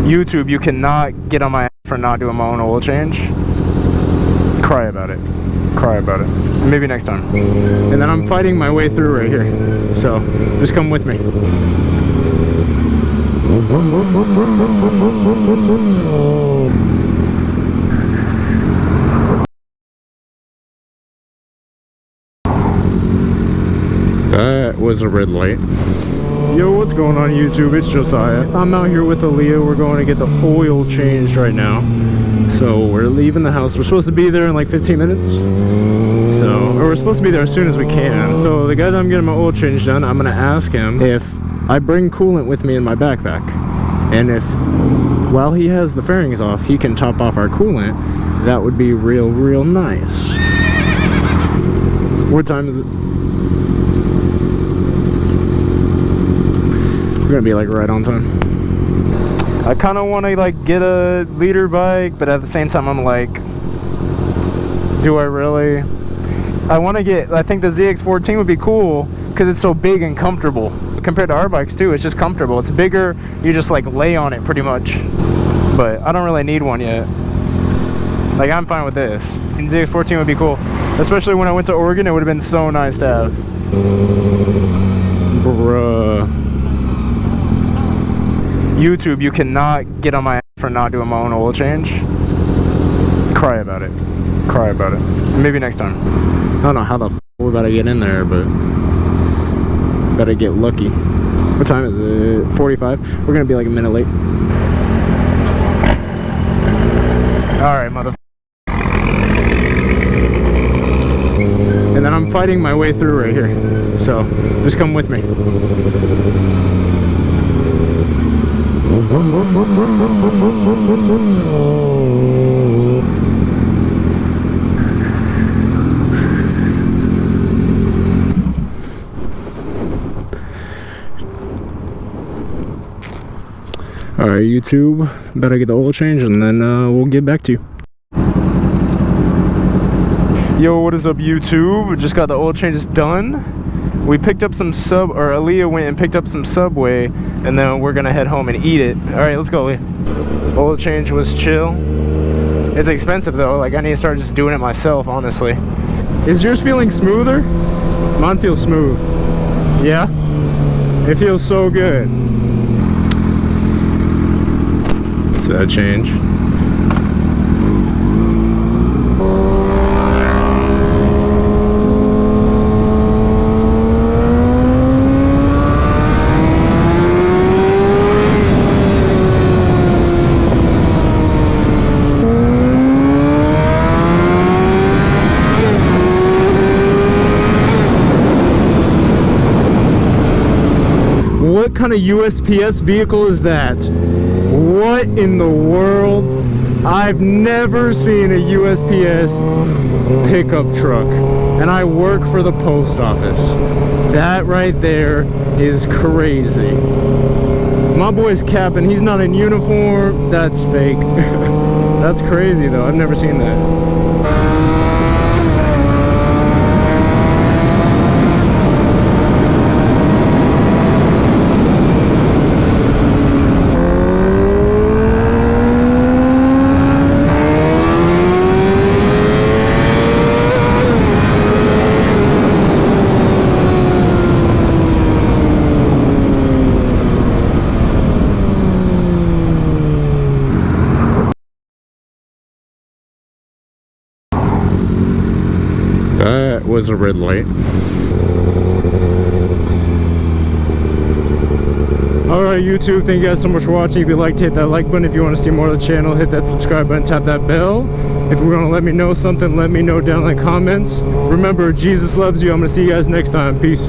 YouTube, you cannot get on my ass for not doing my own oil change. Cry about it. Cry about it. Maybe next time. And then I'm fighting my way through right here. So, just come with me. That was a red light. Yo, what's going on YouTube? It's Josiah. I'm out here with Aaliyah. We're going to get the oil changed right now. So we're leaving the house. We're supposed to be there in like 15 minutes. So, or we're supposed to be there as soon as we can. So the guy that I'm getting my oil change done, I'm gonna ask him if I bring coolant with me in my backpack. And if, while he has the fairings off, he can top off our coolant, that would be real nice. What time is it? We're gonna be like right on time. I kind of want to like get a leader bike, but at the same time I'm like, do I really? I want to get, I think the ZX-14 would be cool because it's so big and comfortable compared to our bikes too. It's just comfortable. It's bigger, you just like lay on it pretty much, but I don't really need one yet. Like, I'm fine with this. And ZX-14 would be cool, especially when I went to Oregon. It would have been so nice to have. Bruh. YouTube, you cannot get on my ass for not doing my own oil change. Cry about it. Cry about it. Maybe next time. I don't know how the f we're about to get in there, but better get lucky. What time is it? 45. We're gonna be like a minute late. Alright, mother. And then I'm fighting my way through right here. So, just come with me. Alright YouTube, better get the oil change and then we'll get back to you. Yo, what is up YouTube? Just got the oil changes done. We picked up some Aaliyah went and picked up some Subway, and then we're gonna head home and eat it. Alright, let's go, Aaliyah. Oil change was chill. It's expensive though, like I need to start just doing it myself, honestly. Is yours feeling smoother? Mine feels smooth. Yeah? It feels so good. That change. What kind of USPS vehicle is that? What in the world? I've never seen a USPS pickup truck, and I work for the post office. That right there is crazy. My boy's capping, he's not in uniform. That's fake. That's crazy though, I've never seen that. That was a red light. Alright YouTube, thank you guys so much for watching. If you liked, hit that like button. If you want to see more of the channel, hit that subscribe button, tap that bell. If you're going to let me know something, let me know down in the comments. Remember, Jesus loves you. I'm going to see you guys next time. Peace.